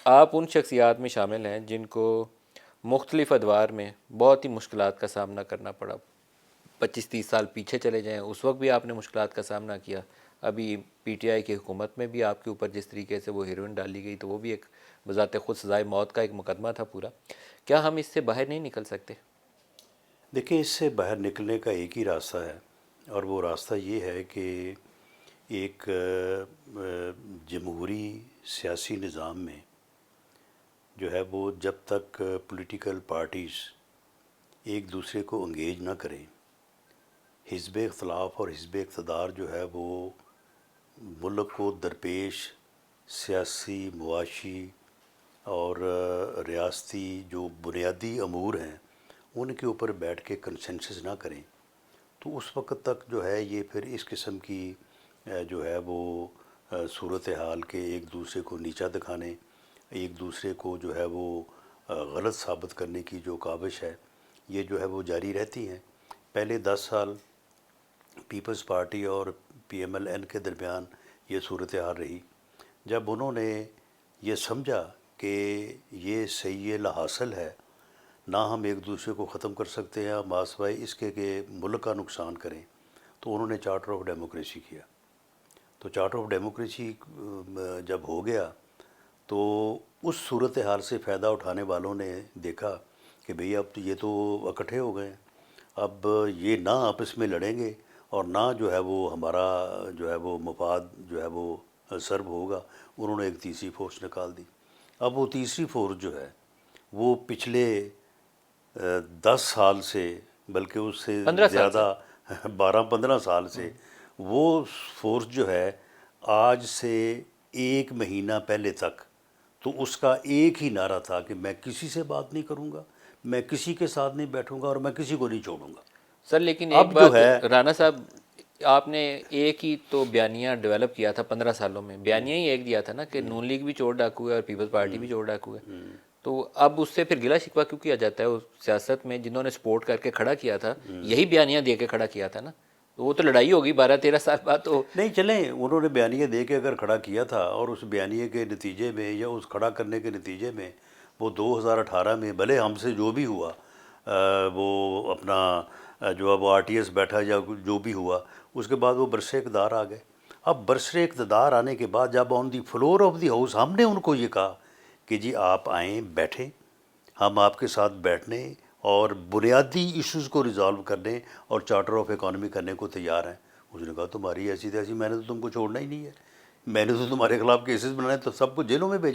آپ ان شخصیات میں شامل ہیں جن کو مختلف ادوار میں بہت ہی مشکلات کا سامنا کرنا پڑا. 25-30 سال پیچھے چلے جائیں، اس وقت بھی آپ نے مشکلات کا سامنا کیا. ابھی پی ٹی آئی کی حکومت میں بھی آپ کے اوپر جس طریقے سے وہ ہیروئن ڈالی گئی تو وہ بھی ایک بذات خود سزائے موت کا ایک مقدمہ تھا پورا. کیا ہم اس سے باہر نہیں نکل سکتے؟ دیکھیں، اس سے باہر نکلنے کا ایک ہی راستہ ہے، اور وہ راستہ یہ ہے کہ ایک جمہوری سیاسی نظام میں جو ہے وہ جب تک پولیٹیکل پارٹیز ایک دوسرے کو انگیج نہ کریں، حزب اختلاف اور حزب اقتدار جو ہے وہ ملک کو درپیش سیاسی، معاشی اور ریاستی جو بنیادی امور ہیں ان کے اوپر بیٹھ کے کنسنسس نہ کریں، تو اس وقت تک جو ہے یہ پھر اس قسم کی جو ہے وہ صورتحال کے ایک دوسرے کو نیچا دکھانے، ایک دوسرے کو جو ہے وہ غلط ثابت کرنے کی جو کاوش ہے یہ جو ہے وہ جاری رہتی ہیں. پہلے 10 سال پیپلز پارٹی اور پی ایم ایل این کے درمیان یہ صورتحال رہی. جب انہوں نے یہ سمجھا کہ یہ صحیح لا حاصل ہے، نہ ہم ایک دوسرے کو ختم کر سکتے ہیں ماسوائے اس کے کہ ملک کا نقصان کریں، تو انہوں نے چارٹر آف ڈیموکریسی کیا. تو چارٹر آف ڈیموکریسی جب ہو گیا تو اس صورتحال سے فائدہ اٹھانے والوں نے دیکھا کہ بھئی اب یہ تو اکٹھے ہو گئے ہیں، اب یہ نہ آپس میں لڑیں گے اور نہ جو ہے وہ ہمارا جو ہے وہ مفاد جو ہے وہ سرو ہوگا. انہوں نے ایک تیسری فورس نکال دی. اب وہ تیسری فورس جو ہے وہ پچھلے 10 سال سے، بلکہ اس سے 15 سال سے. زیادہ 12-15 سال سے وہ فورس جو ہے آج سے 1 مہینہ پہلے تک تو اس کا ایک ہی نعرہ تھا کہ میں کسی سے بات نہیں کروں گا، میں کسی کے ساتھ نہیں بیٹھوں گا اور میں کسی کو نہیں چھوڑوں گا. سر لیکن ایک اب جو بات ہے رانا صاحب، آپ نے ایک ہی تو بیانیہ ڈیولپ کیا تھا 15 سالوں میں. بیانیہ ہی ایک دیا تھا نا کہ نون لیگ بھی چور ڈاکو ہے اور پیپلز پارٹی بھی چور ڈاکو ہے. تو اب اس سے پھر گلا شکوہ کیوں کیا جاتا ہے؟ اس سیاست میں جنہوں نے سپورٹ کر کے کھڑا کیا تھا یہی بیانیہ دے کے کھڑا کیا تھا نا. تو وہ تو لڑائی ہوگی 12-13 سال بعد. تو نہیں چلیں، انہوں نے بیانیہ دے کے اگر کھڑا کیا تھا اور اس بیانیے کے نتیجے میں یا اس کھڑا کرنے کے نتیجے میں وہ 2018 میں بھلے ہم سے جو بھی ہوا وہ اپنا جو اب آر ٹی ایس بیٹھا یا جو بھی ہوا، اس کے بعد وہ برسر اقتدار آ گئے. اب برسر اقتدار آنے کے بعد جب آن دی فلور آف دی ہاؤس ہم نے ان کو یہ کہا کہ جی آپ آئیں، بیٹھیں، ہم آپ کے ساتھ بیٹھنے اور بنیادی ایشوز کو ریزالو کرنے اور چارٹر آف اکانومی کرنے کو تیار ہیں. اس نے کہا تمہاری ایسی تیسی، میں نے تو تم کو چھوڑنا ہی نہیں ہے، میں نے تو تمہارے خلاف کیسز بنائے تو سب کو جیلوں میں بھیجا.